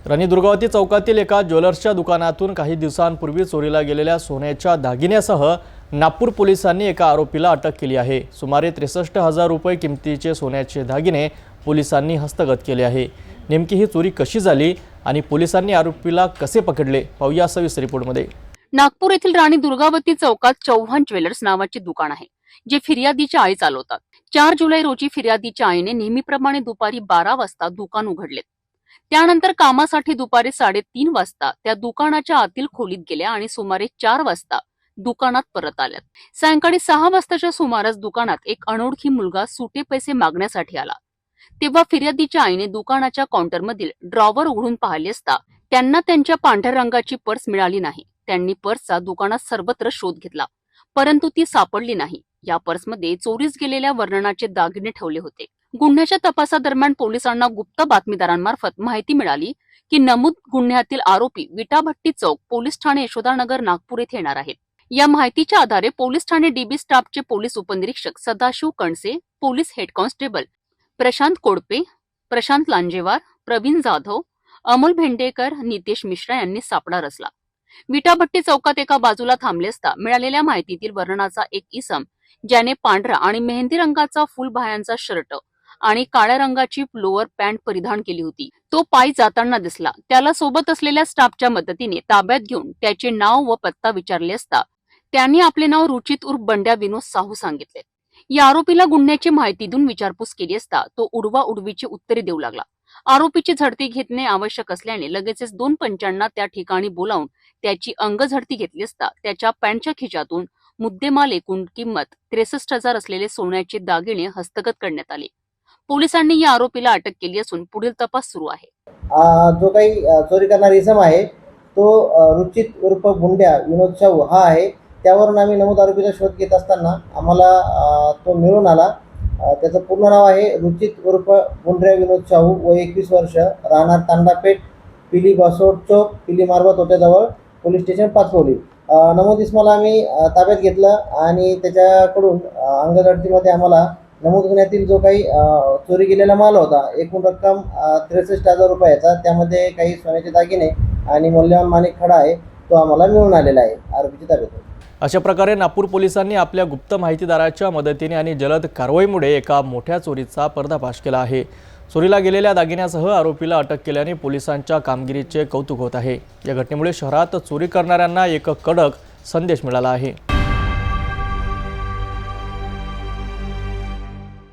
राणी दुर्गावती चौकातील एका ज्वेलर्सच्या दुकानातून काही दिवसांपूर्वी चोरीला गेलेल्या सोन्याच्या दागिन्यासह नागपूर पोलिसांनी एका आरोपीला अटक केली आहे। सुमारे 63,000 रुपये किमतीचे सोन्याचे दागिने पोलिसांनी हस्तगत केले आहे। नेमकी ही चोरी कशी झाली आणि पोलिसांनी आरोपीला कसे पकडले पाहूया सविस्तर रिपोर्टमध्ये। नागपूर येथील राणी दुर्गावती चौकात चौहान ज्वेलर्स नावाचे दुकान आहे, जे फिर्यादीच्या आई चालवतात। 4 जुलै रोजी फिर्यादीच्या आईने नेहमीप्रमाणे दुपारी 12 वाजता दुकान उघडले। त्यानंतर कामासाठी दुपारी 3:30 वाजता त्या दुकानाच्या आतील खोलीत गेल्या आणि सुमारे 4 वाजता दुकानात परत आल्या। सायंकाळी 6 वाजताच्या सुमारास दुकानात एक अनोळखी मुलगा सुटे पैसे मागण्यासाठी आला। तेव्हा फिर्यादीच्या आईने दुकानाच्या काउंटरमधील ड्रॉवर उघडून पाहिले असता त्यांना त्यांच्या पांढऱ्या रंगाची पर्स मिळाली नाही। त्यांनी पर्सचा दुकानात सर्वत्र शोध घेतला, परंतु ती सापडली नाही। या पर्समध्ये चोरीस गेलेल्या वर्णनाचे दागिने ठेवले होते। गुन्ह्याच्या तपासादरम्यान पोलिसांना गुप्त बातमीदारांमार्फत माहिती मिळाली की नमूद गुन्ह्यातील आरोपी विटाभट्टी चौक पोलीस ठाणे यशोदानगर नागपूर येथे येणार आहेत। या माहितीच्या आधारे पोलीस ठाणे डीबी स्टाफचे पोलीस उपनिरीक्षक Sadashiv Kanse, police head constable Prashant Kodape, Prashant Lanjewar, Pravin Jadhav, Amol Bhendekar, Nitesh Mishra यांनी सापळा रचला। विटाभट्टी चौकात एका बाजूला थांबले असता मिळालेल्या माहितीतील वर्णनाचा एक इसम, ज्याने पांढरा आणि मेहंदी रंगाचा फुलबाह्यांचा शर्ट आणि काळ्या रंगाची लोअर पॅन्ट परिधान केली होती, तो पायी जाताना दिसला। त्याला सोबत असलेल्या स्टाफच्या मदतीने ताब्यात घेऊन त्याचे नाव व पत्ता विचारले असता त्यांनी आपले नाव रुचित उर्फ बंड्या विनोद साहू सांगितले। या आरोपीला गुन्ह्याची माहिती देऊन विचारपूस केली असता तो उडवा उडवीची उत्तरे देऊ लागला। आरोपीची झडती घेतणे आवश्यक असल्याने लगेचच 2 पंचांना त्या ठिकाणी बोलावून त्याची अंगझडती घेतली असता त्याच्या पॅन्टच्या खिशातून मुद्देमाल एकूण किंमत 63,000 असलेले सोन्याचे दागिने हस्तगत करण्यात आले। पोलिसांनी या आरोपीला अटक केली असून पुढील तपास सुरू आहे। जो काही चोरी करणारा इसम आहे तो रुचित उर्फ गुंड्या विनोद शाहू हा आहे। त्यावरून आम्ही नमूद आरोपीचा शोध घेत असताना आम्हाला तो मिळून आला। त्याचं पूर्ण नाव आहे रुचित उर्फ गुंड्या विनोद शाहू, वय 21 वर्ष, राहणार तांडापेठ, पिली बसोड चौक, पिली मारवा तोट्याजवळ, पोलीस स्टेशन पाचवली। नमूद इसमाला आम्ही ताब्यात घेतलं आणि त्याच्याकडून अंगझडतीमध्ये आम्हाला नमूद गुन्ह्यातील जो काही चोरी गेलेला माल होता, एकूण रक्कम 63,000 रुपयाचा, त्यामध्ये काही सोन्याचे दागिने आणि मौल्यवान माणिक खडा आहे, तो आम्हाला मिळून आलेला आहे आरोपीच्या ताब्यात। अशा प्रकारे नागपूर पोलिसांनी आपल्या गुप्त माहितीदाराच्या मदतीने आणि जलद कारवाईमुळे एका मोठ्या चोरीचा पर्दाफाश केला आहे। चोरीला गेलेल्या दागिन्यासह आरोपीला अटक केल्याने पोलिसांच्या कामगिरीचे कौतुक होत आहे। या घटनेमुळे शहरात चोरी करणाऱ्यांना एक कडक संदेश मिळाला आहे।